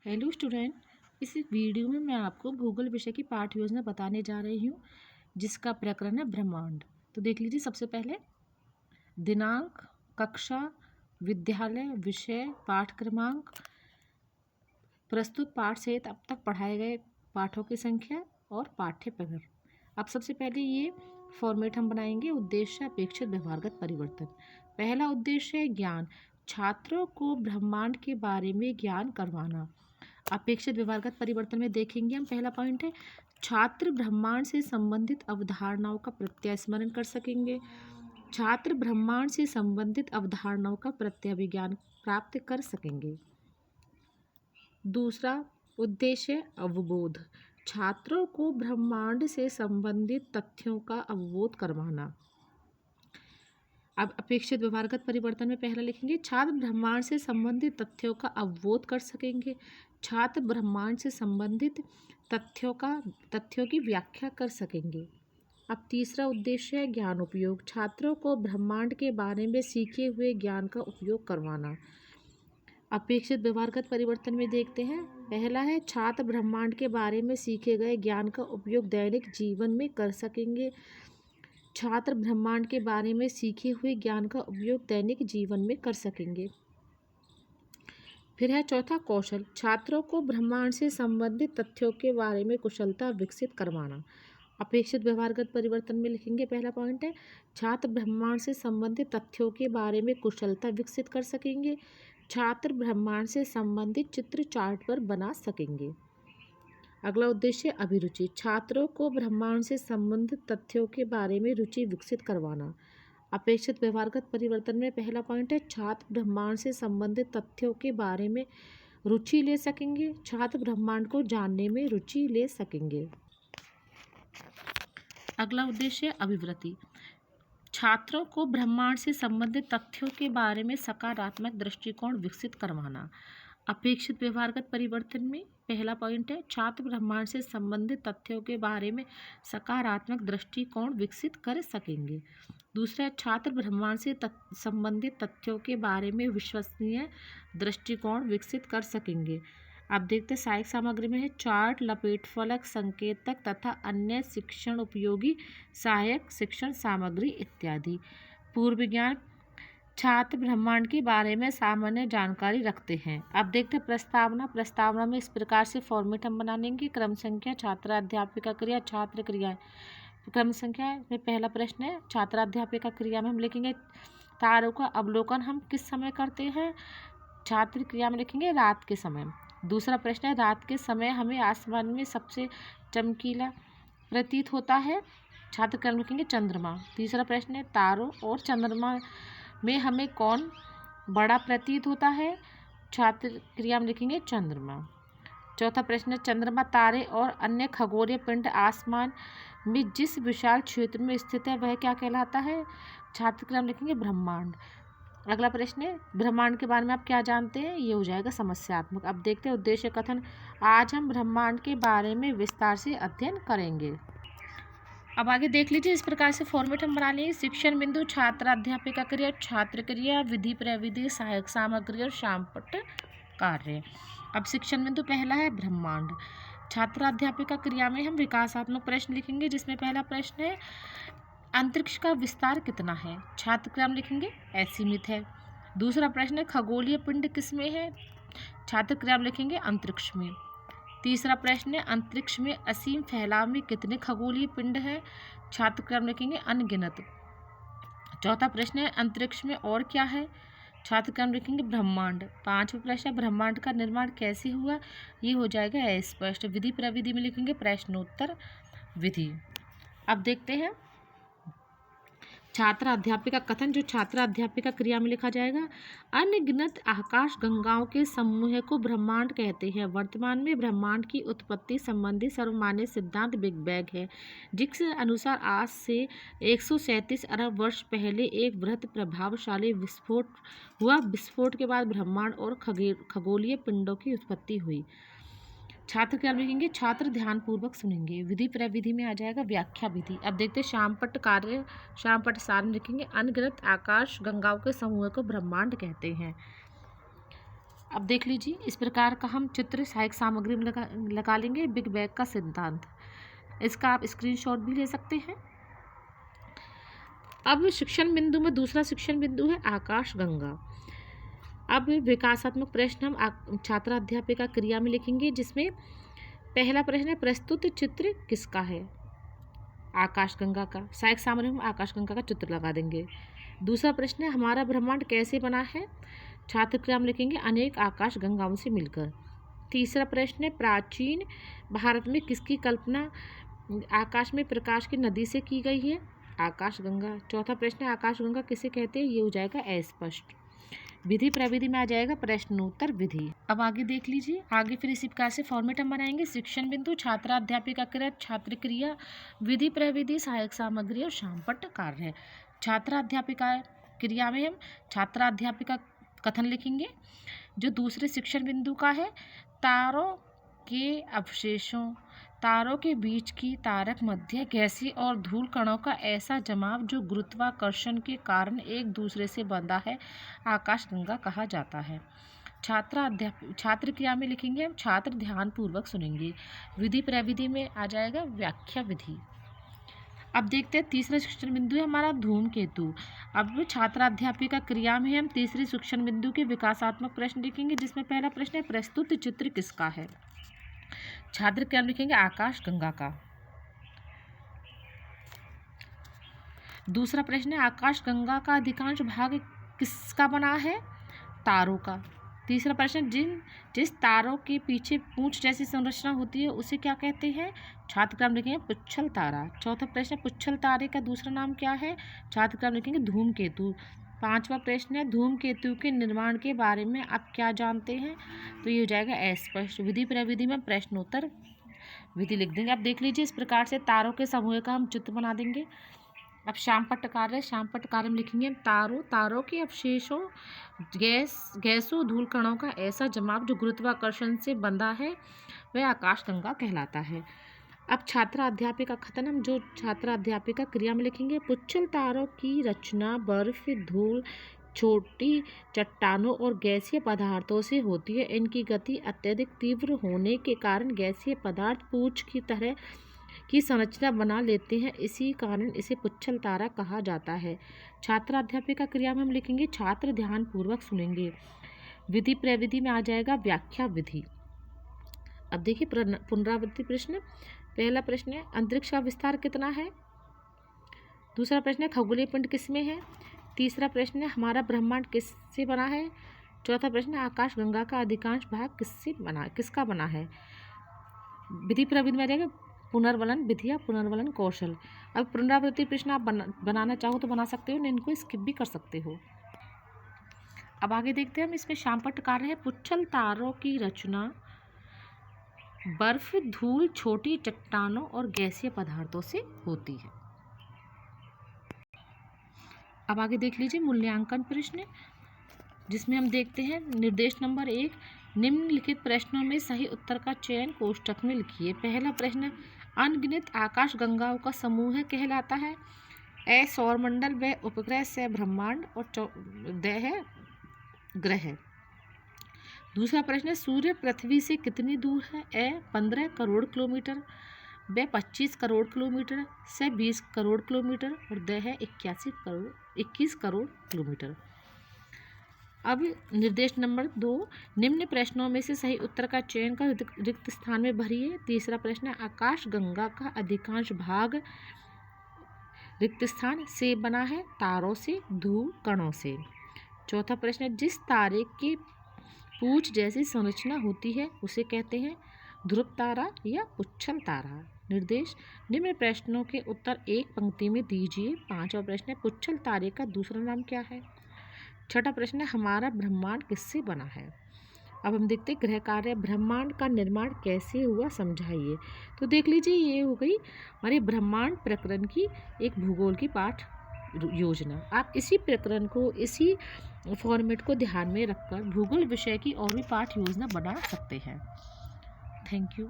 Hello student, इस video में मैं आपको भूगोल विषय की पाठ्य योजना बताने जा रही हूँ जिसका प्रकरण है ब्रह्मांड। तो देख लीजिए, सबसे पहले दिनांक, कक्षा, विद्यालय, विषय, पाठ क्रमांक, प्रस्तुत पाठ सहित अब तक पढ़ाए गए पाठों की संख्या और पाठ्य प्रकरण। अब सबसे पहले ये फॉर्मेट हम बनाएंगे। उद्देश्य, अपेक्षित, व्यवहारगत परिवर्तन। पहला उद्देश्य है ज्ञान, छात्रों को ब्रह्मांड के बारे में ज्ञान करवाना। अपेक्षित व्यवहारगत परिवर्तन में देखेंगे हम, पहला पॉइंट है छात्र ब्रह्मांड से संबंधित अवधारणाओं का प्रत्यास्मरण कर सकेंगे। छात्र ब्रह्मांड से संबंधित अवधारणाओं का प्रत्यभिज्ञान प्राप्त कर सकेंगे। दूसरा उद्देश्य अवबोध, छात्रों को ब्रह्मांड से संबंधित तथ्यों का अवबोध करवाना। अब अपेक्षित व्यवहारगत परिवर्तन में पहला लिखेंगे छात्र ब्रह्मांड से संबंधित तथ्यों का अवबोध कर सकेंगे। छात्र ब्रह्मांड से संबंधित तथ्यों की व्याख्या कर सकेंगे। अब तीसरा उद्देश्य है ज्ञान उपयोग, छात्रों को ब्रह्मांड के बारे में सीखे हुए ज्ञान का उपयोग करवाना। अपेक्षित व्यवहारगत परिवर्तन में देखते हैं, पहला है छात्र ब्रह्मांड के बारे में सीखे गए ज्ञान का उपयोग दैनिक जीवन में कर सकेंगे। छात्र ब्रह्मांड के बारे में सीखे हुए ज्ञान का उपयोग दैनिक जीवन में कर सकेंगे। फिर है चौथा कौशल, छात्रों को ब्रह्मांड से संबंधित तथ्यों के बारे में कुशलता विकसित करवाना। अपेक्षित व्यवहारगत परिवर्तन में लिखेंगे, पहला पॉइंट है छात्र ब्रह्मांड से संबंधित तथ्यों के बारे में कुशलता विकसित कर सकेंगे। छात्र ब्रह्मांड से संबंधित चित्र चार्ट पर बना सकेंगे। अगला उद्देश्य अभिरुचि, छात्रों को ब्रह्मांड से संबंधित तथ्यों के बारे में रुचि विकसित करवाना। अपेक्षित व्यवहारगत परिवर्तन में पहला पॉइंट है छात्र ब्रह्मांड से संबंधित तथ्यों के बारे में रुचि ले सकेंगे। छात्र ब्रह्मांड को जानने में रुचि ले सकेंगे। अगला उद्देश्य अभिवृत्ति, छात्रों को ब्रह्मांड से संबंधित तथ्यों के बारे में सकारात्मक दृष्टिकोण विकसित करवाना। अपेक्षित व्यवहारगत परिवर्तन में पहला पॉइंट है छात्र ब्रह्मांड से संबंधित तथ्यों के बारे में सकारात्मक दृष्टिकोण विकसित कर सकेंगे। दूसरा, छात्र ब्रह्मांड से संबंधित तथ्यों के बारे में विश्वसनीय दृष्टिकोण विकसित कर सकेंगे। अब देखते हैं सहायक सामग्री में है चार्ट, लपेट फलक, संकेतक तथा अन्य शिक्षण उपयोगी सहायक शिक्षण सामग्री इत्यादि। पूर्व ज्ञान, छात्र ब्रह्मांड के बारे में सामान्य जानकारी रखते हैं। अब देखते हैं प्रस्तावना में इस प्रकार से फॉर्मेट हम बना लेंगे। क्रम संख्या, छात्राध्यापिका क्रिया, छात्र क्रिया। क्रम संख्या में पहला प्रश्न है छात्राध्यापिका क्रिया में हम लिखेंगे तारों का अवलोकन हम किस समय करते हैं। छात्र क्रिया में लिखेंगे रात के समय। दूसरा प्रश्न है रात के समय हमें आसमान में सबसे चमकीला प्रतीत होता है। छात्र क्रिया में लिखेंगे चंद्रमा। तीसरा प्रश्न है तारों और चंद्रमा में हमें कौन बड़ा प्रतीत होता है। छात्र क्रिया में लिखेंगे चंद्रमा। चौथा प्रश्न है चंद्रमा, तारे और अन्य खगोलीय पिंड आसमान में जिस विशाल क्षेत्र में स्थित है वह क्या कहलाता है। छात्र क्रिया में लिखेंगे ब्रह्मांड। अगला प्रश्न है ब्रह्मांड के बारे में आप क्या जानते हैं, ये हो जाएगा समस्यात्मक। अब देखते हैं उद्देश्य कथन, आज हम ब्रह्मांड के बारे में विस्तार से अध्ययन करेंगे। अब आगे देख लीजिए, इस प्रकार से फॉर्मेट हम बना लेंगे। शिक्षण बिंदु, छात्राध्यापिका क्रिया, छात्र क्रिया, विधि प्रविधि, सहायक सामग्री और शामपट्ट कार्य। अब शिक्षण बिंदु पहला है ब्रह्मांड। छात्राध्यापिका क्रिया में हम विकासात्मक प्रश्न लिखेंगे जिसमें पहला प्रश्न है अंतरिक्ष का विस्तार कितना है। छात्र क्रिया में लिखेंगे असीमित है। दूसरा प्रश्न है खगोलीय पिंड किसमें है। छात्र क्रिया में लिखेंगे अंतरिक्ष में। तीसरा प्रश्न है अंतरिक्ष में असीम फैलाव में कितने खगोलीय पिंड हैं। छात्र क्रिया में लिखेंगे अनगिनत। चौथा प्रश्न है अंतरिक्ष में और क्या है। छात्र क्रिया में लिखेंगे ब्रह्मांड। पांचवा प्रश्न है ब्रह्मांड का निर्माण कैसे हुआ, ये हो जाएगा अस्पष्ट। विधि प्रविधि में लिखेंगे प्रश्नोत्तर विधि। अब देखते हैं छात्रा अध्यापिका कथन, जो छात्रा अध्यापिका क्रिया में लिखा जाएगा अनगिनत आकाश गंगाओं के समूह को ब्रह्मांड कहते हैं। वर्तमान में ब्रह्मांड की उत्पत्ति संबंधी सर्वमान्य सिद्धांत बिग बैंग है, जिसके अनुसार आज से 137 अरब वर्ष पहले एक बृहत प्रभावशाली विस्फोट हुआ। विस्फोट के बाद ब्रह्मांड और खगोलीय पिंडों की उत्पत्ति हुई। छात्र क्या लिखेंगे, छात्र ध्यानपूर्वक सुनेंगे। विधि प्रविधि में आ जाएगा व्याख्या विधि। अब देखते हैं शामपट्ट कार्य, शामपट्ट सार में लिखेंगे अनगिनत आकाश गंगाओं के समूह को ब्रह्मांड कहते हैं। अब देख लीजिए, इस प्रकार का हम चित्र सहायक सामग्री में लगा लेंगे बिग बैग का सिद्धांत। इसका आप स्क्रीनशॉट भी ले सकते हैं। अब शिक्षण बिंदु में दूसरा शिक्षण बिंदु है आकाश गंगा। अब विकासात्मक प्रश्न हम छात्र अध्यापिका क्रिया में लिखेंगे, जिसमें पहला प्रश्न है प्रस्तुत चित्र किसका है? आकाशगंगा का। सहायक सामग्री में आकाशगंगा का चित्र लगा देंगे। दूसरा प्रश्न है हमारा ब्रह्मांड कैसे बना है? छात्र क्रिया में लिखेंगे अनेक आकाश गंगाओं से मिलकर। तीसरा प्रश्न है प्राचीन भारत में किसकी कल्पना आकाश में प्रकाश की नदी से की गई है? आकाशगंगा। चौथा प्रश्न है आकाशगंगा किसे कहते हैं? ये हो जाएगा अस्पष्ट। विधि प्रविधि में आ जाएगा प्रश्नोत्तर विधि। अब आगे देख लीजिए, आगे फिर इसी प्रकार से फॉर्मेट हम बनाएंगे। शिक्षण बिंदु, छात्र अध्यापिका क्रिया, छात्र क्रिया, विधि प्रविधि, सहायक सामग्री और शामपट्ट कार्य है। छात्र अध्यापिका क्रिया में हम छात्र अध्यापिका कथन लिखेंगे, जो दूसरे शिक्षण बिंदु का है। तारों के अवशेषों, तारों के बीच की तारक मध्य गैसीय और धूल कणों का ऐसा जमाव जो गुरुत्वाकर्षण के कारण एक दूसरे से बंधा है, आकाशगंगा कहा जाता है। छात्र क्रिया में लिखेंगे हम छात्र ध्यान पूर्वक सुनेंगे। विधि प्रविधि में आ जाएगा व्याख्या विधि। अब देखते हैं तीसरा शिक्षण बिंदु है हमारा धूमकेतु। अब छात्र अध्यापिका क्रिया में हम तीसरे शिक्षण बिंदु के विकासात्मक प्रश्न लिखेंगे, जिसमें पहला प्रश्न है प्रस्तुत चित्र किसका है? छात्र क्या लिखेंगे? आकाश गंगा का। दूसरा प्रश्न है आकाश गंगा का अधिकांश भाग किसका बना है? तारों का। तीसरा प्रश्न जिस तारों के पीछे पूंछ जैसी संरचना होती है उसे क्या कहते हैं? छात्र क्रम लिखेंगे पुच्छल तारा। चौथा प्रश्न पुच्छल तारे का दूसरा नाम क्या है? छात्र क्रम लिखेंगे धूमकेतु। पांचवा प्रश्न है धूमकेतु के निर्माण के बारे में आप क्या जानते हैं? तो ये हो जाएगा अस्पष्ट। विधि प्रविधि में प्रश्नोत्तर विधि लिख देंगे। अब देख लीजिए, इस प्रकार से तारों के समूह का हम चित्र बना देंगे। अब शामपट्ट कार्य में लिखेंगे तारों के अवशेषों, गैसों, धूल कणों का ऐसा जमाव जो गुरुत्वाकर्षण से बंधा है, वह आकाशगंगा कहलाता है। अब छात्र अध्यापिका कथन हम जो छात्र अध्यापिका क्रिया में लिखेंगे पुच्छल तारों की रचना बर्फ, धूल, छोटी चट्टानों और गैसीय पदार्थों से होती है। इनकी गति अत्यधिक तीव्र होने के कारण गैसीय पदार्थ पूंछ की तरह की संरचना बना लेते हैं, इसी कारण इसे पुच्छल तारा कहा जाता है। छात्र अध्यापिका क्रिया में हम लिखेंगे छात्र ध्यान पूर्वक सुनेंगे। विधि प्रविधि में आ जाएगा व्याख्या विधि। अब देखिए पुनरावृत्ति प्रश्न। पहला प्रश्न है अंतरिक्ष का विस्तार कितना है? दूसरा प्रश्न है खगोलीय पिंड किसमें है? तीसरा प्रश्न है हमारा ब्रह्मांड किससे बना है? चौथा प्रश्न है आकाशगंगा का अधिकांश भाग किसका बना है? विधि प्रविधि में आ जाएगा पुनर्वलन विधि या पुनर्वलन कौशल। अब पुनरावृत्ति प्रश्न आप बनाना चाहो तो बना सकते हो, इनको स्किप भी कर सकते हो। अब आगे देखते हैं हम, इसमें शामपट्ट कार्य है पुच्छल तारों की रचना बर्फ, धूल, छोटी चट्टानों और गैसीय पदार्थों से होती है। अब आगे देख लीजिए मूल्यांकन प्रश्न, जिसमें हम देखते हैं निर्देश नंबर 1, निम्नलिखित प्रश्नों में सही उत्तर का चयन कोष्ठक में लिखिए। पहला प्रश्न अनगिनत आकाश गंगाओं का समूह कहलाता है। ए सौरमंडल व उपग्रह से ब्रह्मांड और द है ग्रह। दूसरा प्रश्न सूर्य पृथ्वी से कितनी दूर है? ए 15 करोड़ किलोमीटर, ब 25 करोड़ किलोमीटर, से 20 करोड़ किलोमीटर और द है 21 करोड़ किलोमीटर। अब निर्देश नंबर 2, निम्न प्रश्नों में से सही उत्तर का चयन कर रिक्त स्थान में भरिए। तीसरा प्रश्न आकाश गंगा का अधिकांश भाग रिक्त स्थान से बना है, तारों से, धूल कणों से। चौथा प्रश्न जिस तारे की पूंछ जैसी संरचना होती है उसे कहते हैं ध्रुव तारा या पुच्छल तारा। निर्देश निम्न प्रश्नों के उत्तर एक पंक्ति में दीजिए। पांचवा प्रश्न पुच्छल तारे का दूसरा नाम क्या है? छठा प्रश्न हमारा ब्रह्मांड किससे बना है? अब हम देखते हैं गृह कार्य ब्रह्मांड का निर्माण कैसे हुआ समझाइए। तो देख लीजिए ये हो गई हमारे ब्रह्मांड प्रकरण की एक भूगोल की पाठ योजना। आप इसी प्रकरण को, इसी फॉर्मेट को ध्यान में रखकर भूगोल विषय की और भी पाठ योजना बना सकते हैं। Thank you.